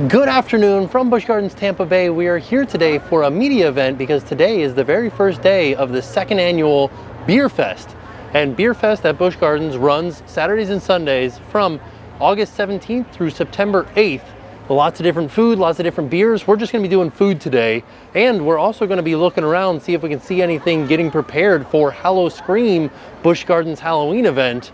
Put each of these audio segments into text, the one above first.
Good afternoon from Busch Gardens, Tampa Bay. We are here today for a media event because today is the very first day of the second annual Beer Fest. And Beer Fest at Busch Gardens runs Saturdays and Sundays from August 17th through September 8th. Lots of different food, lots of different beers. We're just gonna be doing food today. And we're also gonna be looking around, see if we can see anything getting prepared for Hallow Scream, Busch Gardens Halloween event.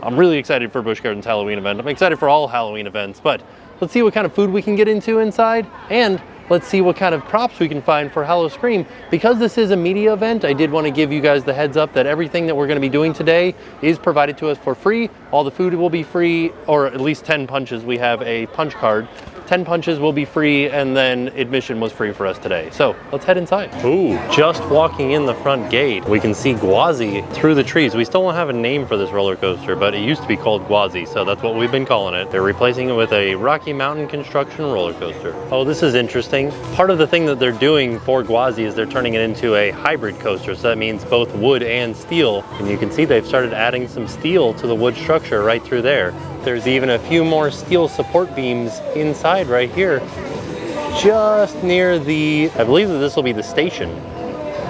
I'm really excited for Busch Gardens Halloween event. I'm excited for all Halloween events, but let's see what kind of food we can get into inside, and let's see what kind of props we can find for Hallow Scream. Because this is a media event, I did want to give you guys the heads up that everything that we're going to be doing today is provided to us for free. All the food will be free, or at least 10 punches. We have a punch card. 10 punches will be free, and then admission was free for us today. So let's head inside. Ooh, just walking in the front gate, we can see Gwazi through the trees. We still don't have a name for this roller coaster, but it used to be called Gwazi, so that's what we've been calling it. They're replacing it with a Rocky Mountain construction roller coaster. Oh, this is interesting. Part of the thing that they're doing for Gwazi is they're turning it into a hybrid coaster, so that means both wood and steel. And you can see they've started adding some steel to the wood structure right through there. There's even a few more steel support beams inside right here, just near the, I believe that this will be the station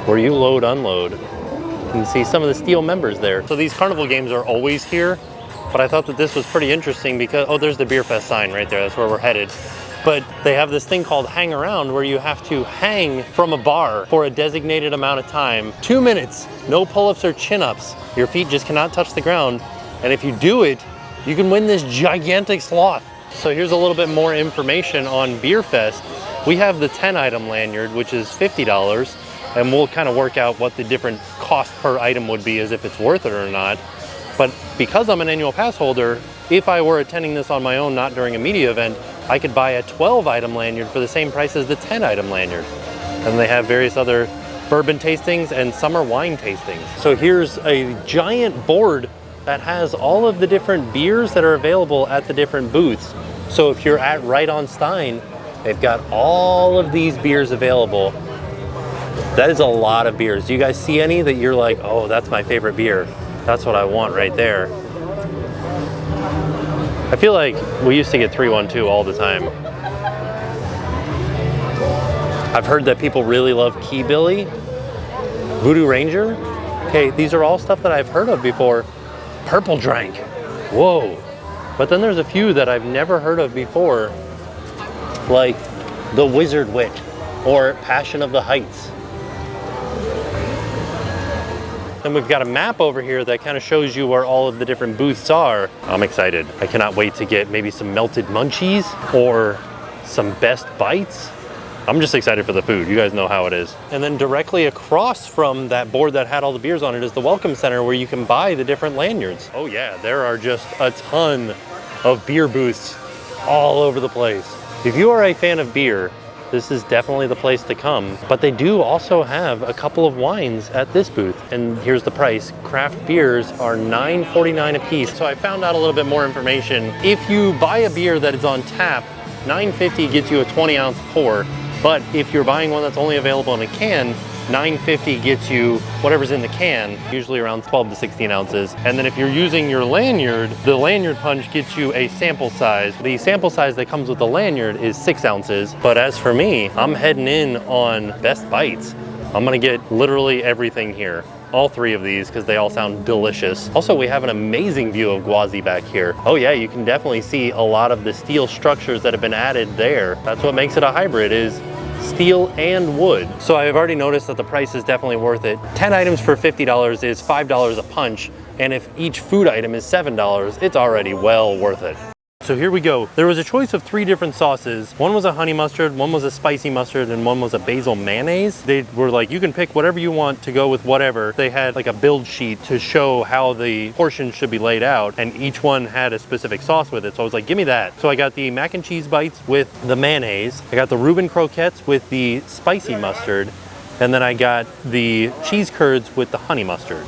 where you load, unload. You can see some of the steel members there. So these carnival games are always here, but I thought that this was pretty interesting because, oh, there's the Beer Fest sign right there. That's where we're headed. But they have this thing called hang around where you have to hang from a bar for a designated amount of time. 2 minutes, no pull-ups or chin-ups. Your feet just cannot touch the ground. And if you do it, you can win this gigantic sloth. So here's a little bit more information on Beer Fest. We have the 10 item lanyard, which is $50, and we'll kind of work out what the different cost per item would be as if it's worth it or not. But because I'm an annual pass holder, if I were attending this on my own, not during a media event, I could buy a 12 item lanyard for the same price as the 10 item lanyard. And they have various other bourbon tastings and summer wine tastings. So here's a giant board that has all of the different beers that are available at the different booths. So if you're at Right on Stein, they've got all of these beers available. That is a lot of beers. Do you guys see any that you're like, oh, that's my favorite beer? That's what I want right there. I feel like we used to get 312 all the time. I've heard that people really love Key Billy, Voodoo Ranger. Okay, these are all stuff that I've heard of before. Purple Drank, whoa. But then there's a few that I've never heard of before, like the Wizard Wit or Passion of the Heights. Then we've got a map over here that kind of shows you where all of the different booths are. I'm excited. I cannot wait to get maybe some melted munchies or some best bites. I'm just excited for the food. You guys know how it is. And then directly across from that board that had all the beers on it is the Welcome Center where you can buy the different lanyards. Oh yeah, there are just a ton of beer booths all over the place. If you are a fan of beer, this is definitely the place to come. But they do also have a couple of wines at this booth. And here's the price. Craft beers are $9.49 a piece. So I found out a little bit more information. If you buy a beer that is on tap, $9.50 gets you a 20-ounce pour. But if you're buying one that's only available in a can, $9.50 gets you whatever's in the can, usually around 12 to 16 ounces. And then if you're using your lanyard, the lanyard punch gets you a sample size. The sample size that comes with the lanyard is 6 ounces. But as for me, I'm heading in on Best Bites. I'm gonna get literally everything here. All 3 of these because they all sound delicious. Also, we have an amazing view of Gwazi back here. Oh yeah, you can definitely see a lot of the steel structures that have been added there. That's what makes it a hybrid, is steel and wood. So I've already noticed that the price is definitely worth it. 10 items for $50 is $5 a punch, and if each food item is $7, it's already well worth it. So here we go. There was a choice of 3 different sauces. One was a honey mustard, one was a spicy mustard, and one was a basil mayonnaise. They were like, you can pick whatever you want to go with whatever. They had like a build sheet to show how the portions should be laid out, and each one had a specific sauce with it. So I was like, give me that. So I got the mac and cheese bites with the mayonnaise. I got the Reuben croquettes with the spicy mustard, and then I got the cheese curds with the honey mustard,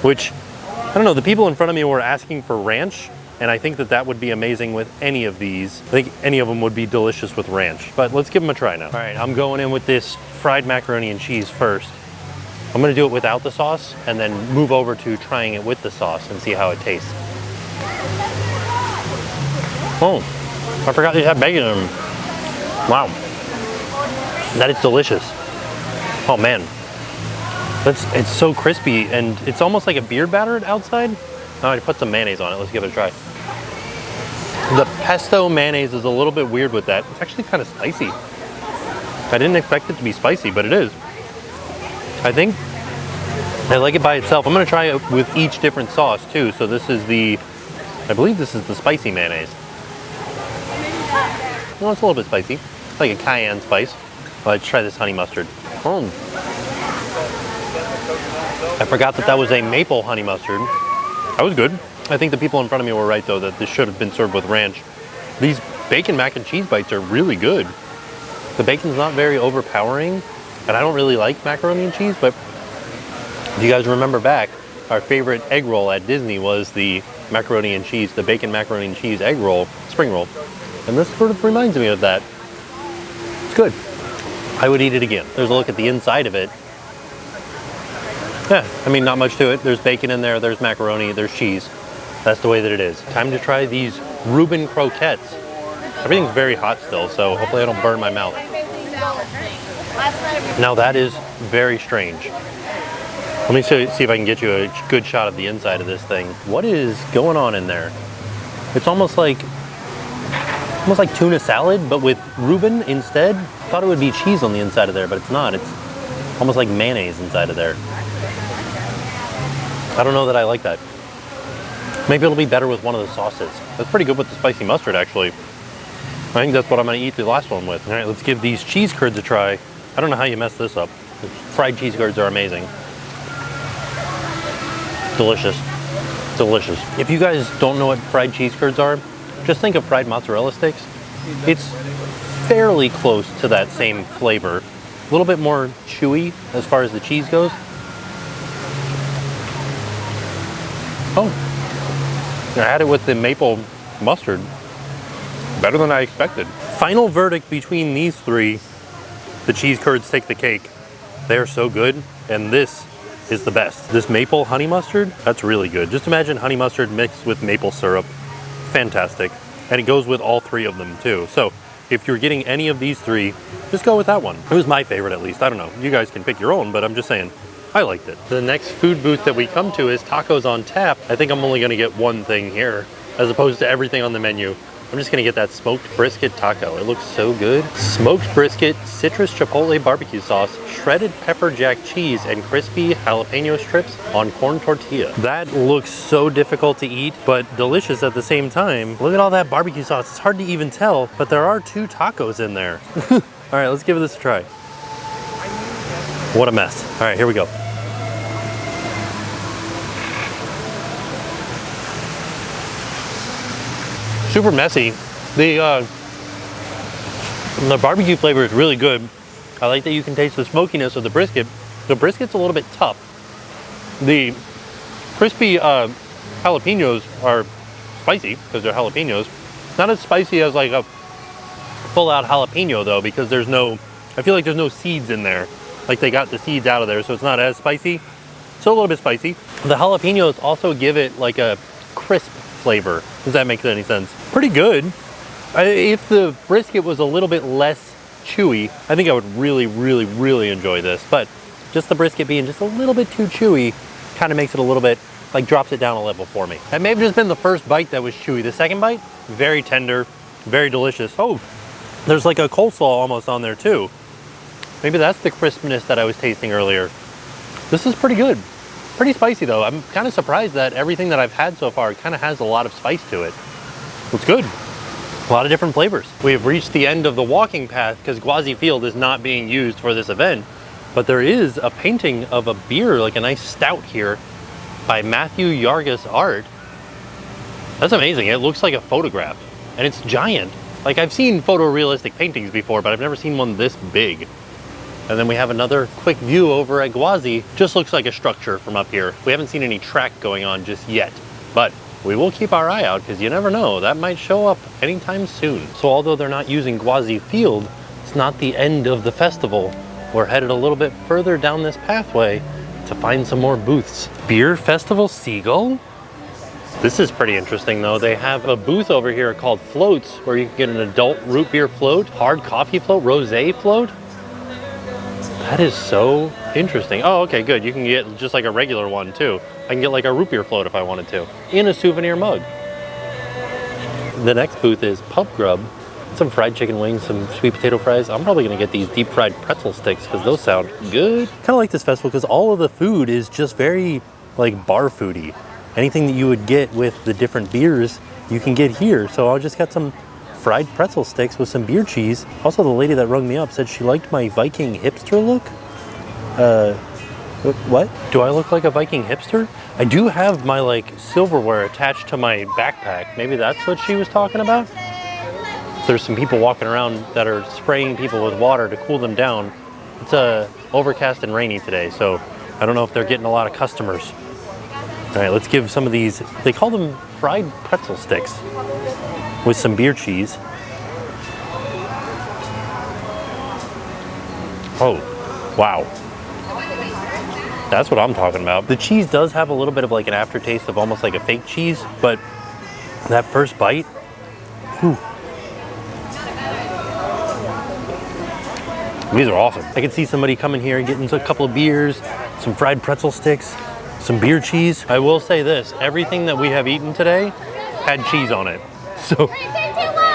which, I don't know, the people in front of me were asking for ranch, and I think that that would be amazing with any of these. I think any of them would be delicious with ranch, but let's give them a try now. All right, I'm going in with this fried macaroni and cheese first. I'm gonna do it without the sauce and then move over to trying it with the sauce and see how it tastes. Oh, I forgot these have bacon in them. Wow, that is delicious. Oh man, it's so crispy, and it's almost like a beer batter outside. Oh, I put some mayonnaise on it. Let's give it a try. The pesto mayonnaise is a little bit weird with that. It's actually kind of spicy. I didn't expect it to be spicy, but it is. I think I like it by itself. I'm gonna try it with each different sauce too. So this is the, I believe this is the spicy mayonnaise. Well, it's a little bit spicy. It's like a cayenne spice. Let's try this honey mustard. Oh. I forgot that was a maple honey mustard. That was good. I think the people in front of me were right though, that this should have been served with ranch. These bacon mac and cheese bites are really good. The bacon's not very overpowering, and I don't really like macaroni and cheese, but if you guys remember back, our favorite egg roll at Disney was the macaroni and cheese, the bacon macaroni and cheese egg roll, spring roll. And this sort of reminds me of that. It's good. I would eat it again. There's a look at the inside of it. Yeah, I mean, not much to it. There's bacon in there, there's macaroni, there's cheese. That's the way that it is. Time to try these Reuben croquettes. Everything's very hot still, so hopefully I don't burn my mouth. Now that is very strange. Let me see if I can get you a good shot of the inside of this thing. What is going on in there? It's almost like tuna salad, but with Reuben instead. Thought it would be cheese on the inside of there, but it's not. It's almost like mayonnaise inside of there. I don't know that I like that. Maybe it'll be better with one of the sauces. That's pretty good with the spicy mustard, actually. I think that's what I'm gonna eat the last one with. All right, let's give these cheese curds a try. I don't know how you mess this up. Fried cheese curds are amazing. Delicious, delicious. If you guys don't know what fried cheese curds are, just think of fried mozzarella sticks. It's fairly close to that same flavor. A little bit more chewy as far as the cheese goes. Oh, I had it with the maple mustard. Better than I expected. Final verdict between these three, the cheese curds take the cake. They are so good, and this is the best. This maple honey mustard, that's really good. Just imagine honey mustard mixed with maple syrup. Fantastic. And it goes with all three of them too. So if you're getting any of these three, just go with that one. It was my favorite at least. I don't know. You guys can pick your own, but I'm just saying, I liked it. The next food booth that we come to is Tacos on Tap. I think I'm only gonna get one thing here as opposed to everything on the menu. I'm just gonna get that smoked brisket taco. It looks so good. Smoked brisket, citrus chipotle barbecue sauce, shredded pepper jack cheese, and crispy jalapeno strips on corn tortilla. That looks so difficult to eat, but delicious at the same time. Look at all that barbecue sauce. It's hard to even tell, but there are 2 tacos in there. All right, let's give this a try. What a mess. All right, here we go. Super messy. The barbecue flavor is really good. I like that you can taste the smokiness of the brisket. The brisket's a little bit tough. The crispy jalapenos are spicy because they're jalapenos. Not as spicy as like a full-out jalapeno though, because there's no, I feel like there's no seeds in there. Like they got the seeds out of there, so it's not as spicy. So a little bit spicy. The jalapenos also give it like a crisp flavor. Does that make any sense? Pretty good. If the brisket was a little bit less chewy, I think I would really, really, really enjoy this. But just the brisket being just a little bit too chewy kind of makes it a little bit, like drops it down a level for me. That may have just been the first bite that was chewy. The second bite, very tender, very delicious. Oh, there's like a coleslaw almost on there too. Maybe that's the crispness that I was tasting earlier. This is pretty good. Pretty spicy though. I'm kind of surprised that everything that I've had so far kind of has a lot of spice to it. It's good. A lot of different flavors. We have reached the end of the walking path because Gwazi Field is not being used for this event, but there is a painting of a beer, like a nice stout here by Matthew Yargis Art. That's amazing. It looks like a photograph and it's giant. Like I've seen photorealistic paintings before, but I've never seen one this big. And then we have another quick view over at Gwazi. Just looks like a structure from up here. We haven't seen any track going on just yet, but we will keep our eye out because you never know, that might show up anytime soon. So although they're not using Gwazi Field, it's not the end of the festival. We're headed a little bit further down this pathway to find some more booths. Beer Festival Seagull? This is pretty interesting though. They have a booth over here called Floats where you can get an adult root beer float, hard coffee float, rosé float. That is so interesting. Oh, okay, good. You can get just like a regular one too. I can get like a root beer float if I wanted to, in a souvenir mug. The next booth is Pub Grub. Some fried chicken wings, some sweet potato fries. I'm probably gonna get these deep fried pretzel sticks because those sound good. Kind of like this festival because all of the food is just very like bar foody. Anything that you would get with the different beers, you can get here. So I just got some fried pretzel sticks with some beer cheese. Also, the lady that rung me up said she liked my Viking Hipster look. What? Do I look like a Viking Hipster? I do have my like silverware attached to my backpack. Maybe that's what she was talking about. There's some people walking around that are spraying people with water to cool them down. It's overcast and rainy today, so I don't know if they're getting a lot of customers. All right, let's give some of these, they call them fried pretzel sticks with some beer cheese. Oh, wow. That's what I'm talking about. The cheese does have a little bit of like an aftertaste of almost like a fake cheese, but that first bite, whew. These are awesome. I can see somebody coming here and getting a couple of beers, some fried pretzel sticks, some beer cheese. I will say this, everything that we have eaten today had cheese on it. So,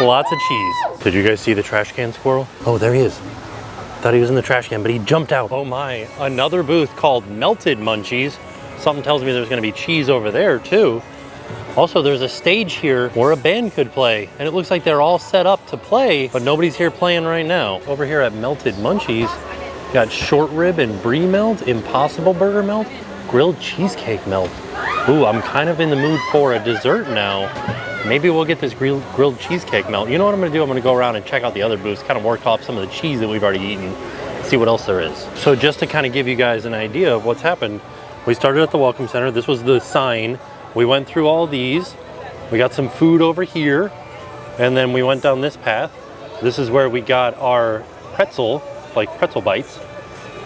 lots of cheese. Did you guys see the trash can squirrel? Oh, there he is. Thought he was in the trash can, but he jumped out. Oh my, another booth called Melted Munchies. Something tells me there's gonna be cheese over there too. Also, there's a stage here where a band could play, and it looks like they're all set up to play, but nobody's here playing right now. Over here at Melted Munchies, got short rib and brie melt, impossible burger melt, grilled cheesecake melt. Ooh, I'm kind of in the mood for a dessert now. Maybe we'll get this grilled cheesecake melt. You know what I'm gonna do? I'm gonna go around and check out the other booths, kind of work off some of the cheese that we've already eaten, see what else there is. So just to kind of give you guys an idea of what's happened, we started at the Welcome Center. This was the sign. We went through all these. We got some food over here, and then we went down this path. This is where we got our pretzel, like pretzel bites,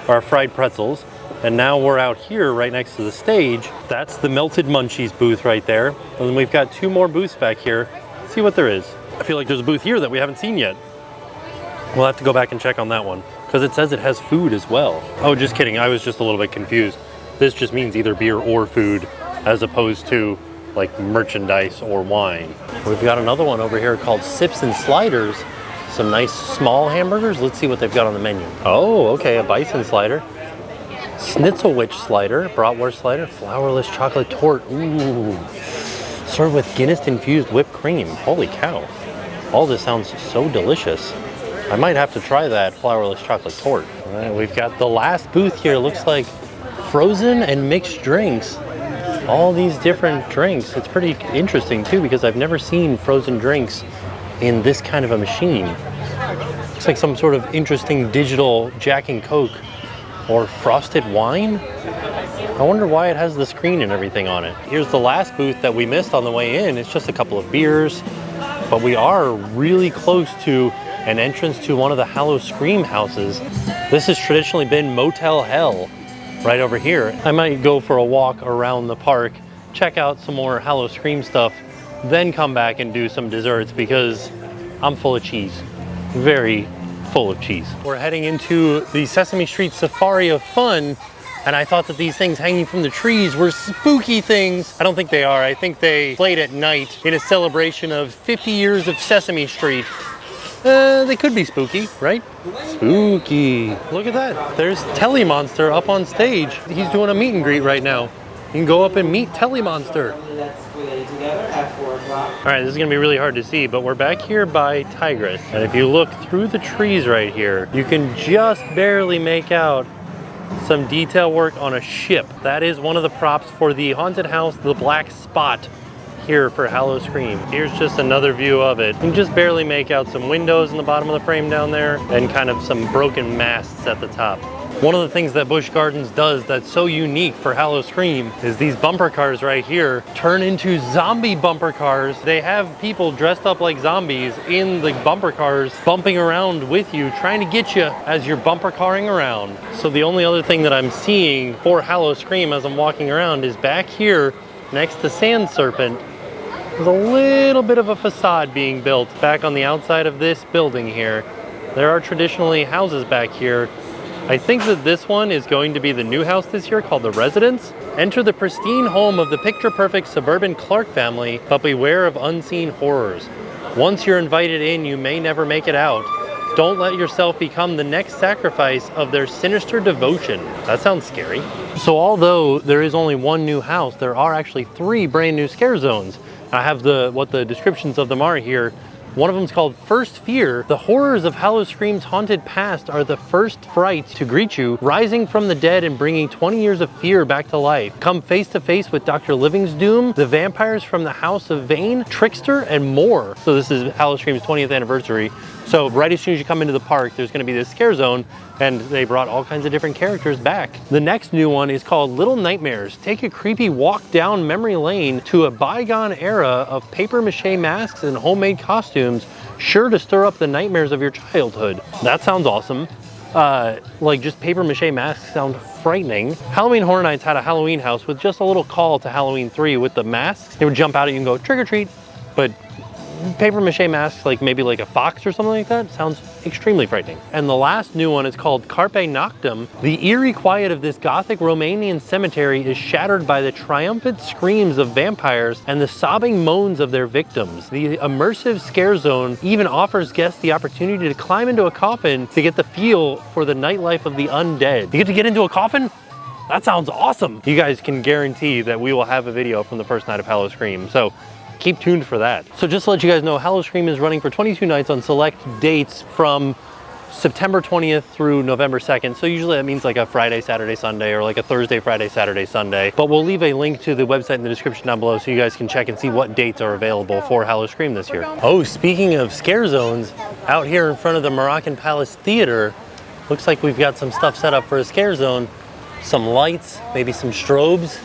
our fried pretzels. And now we're out here right next to the stage. That's the Melted Munchies booth right there. And then we've got two more booths back here. Let's see what there is. I feel like there's a booth here that we haven't seen yet. We'll have to go back and check on that one because it says it has food as well. Oh, just kidding. I was just a little bit confused. This just means either beer or food as opposed to like merchandise or wine. We've got another one over here called Sips and Sliders. Some nice small hamburgers. Let's see what they've got on the menu. Oh, okay, a bison slider. Schnitzelwich slider, bratwurst slider, flourless chocolate tort. Ooh, served with Guinness-infused whipped cream. Holy cow. All this sounds so delicious. I might have to try that flourless chocolate tort. All right, we've got the last booth here. Looks like frozen and mixed drinks. All these different drinks. It's pretty interesting too because I've never seen frozen drinks in this kind of a machine. Looks like some sort of interesting digital Jack and Coke or frosted wine. I wonder why it has the screen and everything on it. Here's the last booth that we missed on the way in. It's just a couple of beers, but we are really close to an entrance to one of the Hallow Scream houses. This has traditionally been Motel Hell right over here. I might go for a walk around the park, check out some more Hallow Scream stuff, then come back and do some desserts because I'm full of cheese. Very full of cheese. We're heading into the Sesame Street Safari of Fun, and I thought that these things hanging from the trees were spooky things. I don't think they are. I think they played at night in a celebration of 50 years of Sesame Street. They could be spooky, right? Spooky. Look at that. There's Telly Monster up on stage. He's doing a meet and greet right now. You can go up and meet Telly Monster. All right, this is gonna be really hard to see, but we're back here by Tigress. And if you look through the trees right here, you can just barely make out some detail work on a ship. That is one of the props for the haunted house, the Black Spot, here for Hallow Scream. Here's just another view of it. You can just barely make out some windows in the bottom of the frame down there and kind of some broken masts at the top. One of the things that Busch Gardens does that's so unique for Hallow Scream is these bumper cars right here turn into zombie bumper cars. They have people dressed up like zombies in the bumper cars bumping around with you, trying to get you as you're bumper carring around. So the only other thing that I'm seeing for Hallow Scream as I'm walking around is back here next to Sand Serpent. There's a little bit of a facade being built back on the outside of this building here. There are traditionally houses back here. I think that this one is going to be the new house this year called the Residence. Enter the pristine home of the picture-perfect suburban Clark family, but beware of unseen horrors. Once you're invited in, you may never make it out. Don't let yourself become the next sacrifice of their sinister devotion. That sounds scary. So although there is only one new house, there are actually 3 brand new scare zones. I have what the descriptions of them are here. One of them is called First Fear. The horrors of Hallow Scream's haunted past are the first fright to greet you, rising from the dead and bringing 20 years of fear back to life. Come face to face with Dr. Living's doom, the vampires from the House of Vane, Trickster, and more. So this is Hallow Scream's 20th anniversary. So right as soon as you come into the park, there's gonna be this scare zone, and they brought all kinds of different characters back. The next new one is called Little Nightmares. Take a creepy walk down memory lane to a bygone era of paper mache masks and homemade costumes, sure to stir up the nightmares of your childhood. That sounds awesome. Like just paper mache masks sound frightening. Halloween Horror Nights had a Halloween house with just a little call to Halloween 3 with the masks. They would jump out at you and go trick or treat, but paper mache masks, like maybe like a fox or something like that, sounds extremely frightening. And the last new one is called Carpe Noctem. The eerie quiet of this gothic Romanian cemetery is shattered by the triumphant screams of vampires and the sobbing moans of their victims. The immersive scare zone even offers guests the opportunity to climb into a coffin to get the feel for the nightlife of the undead. You get to get into a coffin? That sounds awesome. You guys can guarantee that we will have a video from the first night of Hallow Scream. So keep tuned for that. So just to let you guys know, Hallow Scream is running for 22 nights on select dates from September 20th through November 2nd. So usually that means like a Friday, Saturday, Sunday, or like a Thursday, Friday, Saturday, Sunday. But we'll leave a link to the website in the description down below so you guys can check and see what dates are available for Hallow Scream this year. Oh, speaking of scare zones, out here in front of the Moroccan Palace Theater, looks like we've got some stuff set up for a scare zone. Some lights, maybe some strobes.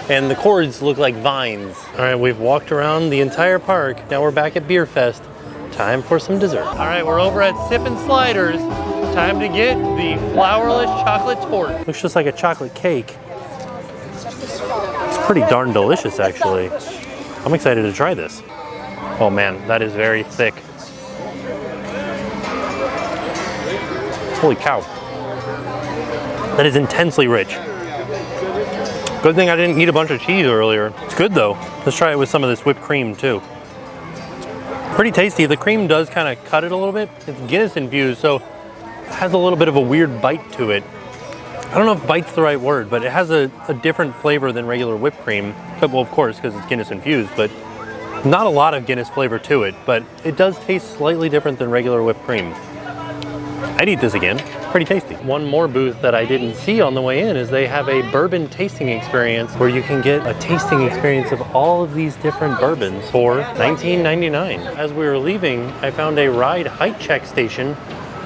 And the cords look like vines. All right, we've walked around the entire park. Now we're back at Beer Fest. Time for some dessert. All right, we're over at Sippin' Sliders. Time to get the flourless chocolate torte. Looks just like a chocolate cake. It's pretty darn delicious, actually. I'm excited to try this. Oh man, that is very thick. Holy cow. That is intensely rich. Good thing I didn't eat a bunch of cheese earlier. It's good though. Let's try it with some of this whipped cream too. Pretty tasty. The cream does kind of cut it a little bit. It's Guinness infused, so it has a little bit of a weird bite to it. I don't know if bite's the right word, but it has a different flavor than regular whipped cream. Well, of course, because it's Guinness infused, but not a lot of Guinness flavor to it, but it does taste slightly different than regular whipped cream. I'd eat this again. Pretty tasty. One more booth that I didn't see on the way in is they have a bourbon tasting experience where you can get a tasting experience of all of these different bourbons for $19.99. As we were leaving, I found a ride height check station.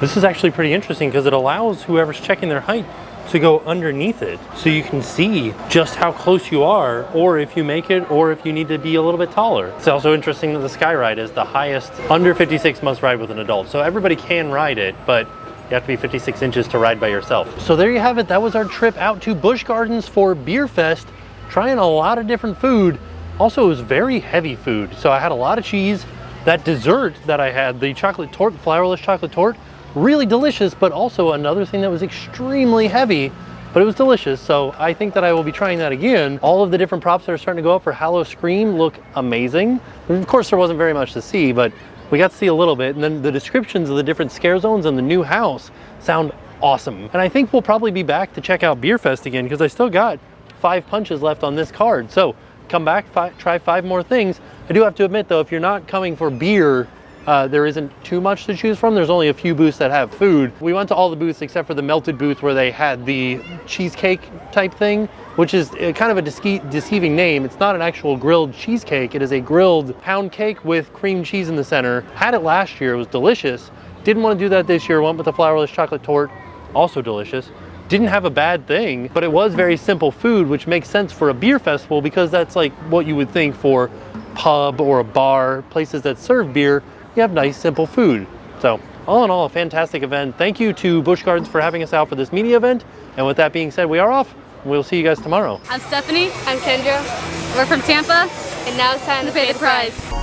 This is actually pretty interesting because it allows whoever's checking their height to go underneath it so you can see just how close you are, or if you make it, or if you need to be a little bit taller. It's also interesting that the Sky Ride is the highest. Under 56 must ride with an adult, so everybody can ride it, but you have to be 56 inches to ride by yourself. So there you have it. That was our trip out to Busch Gardens for Beer Fest, trying a lot of different food. Also, it was very heavy food, so I had a lot of cheese. That dessert that I had, the chocolate torte, flourless chocolate torte, really delicious, but also another thing that was extremely heavy, but it was delicious. So I think that I will be trying that again. All of the different props that are starting to go up for Hallow Scream look amazing. And of course, there wasn't very much to see, but we got to see a little bit. And then the descriptions of the different scare zones and the new house sound awesome. And I think we'll probably be back to check out Beer Fest again because I still got 5 punches left on this card. So come back, try 5 more things. I do have to admit though, if you're not coming for beer, there isn't too much to choose from. There's only a few booths that have food. We went to all the booths except for the melted booth where they had the cheesecake type thing, which is kind of a deceiving name. It's not an actual grilled cheesecake. It is a grilled pound cake with cream cheese in the center. Had it last year, it was delicious. Didn't want to do that this year. Went with the flourless chocolate torte, also delicious. Didn't have a bad thing, but it was very simple food, which makes sense for a beer festival because that's like what you would think for pub or a bar, places that serve beer. You have nice, simple food. So all in all, a fantastic event. Thank you to Busch Gardens for having us out for this media event. And with that being said, we are off. We'll see you guys tomorrow. I'm Stephanie. I'm Kendra. We're from Tampa. And now it's time to pay the price.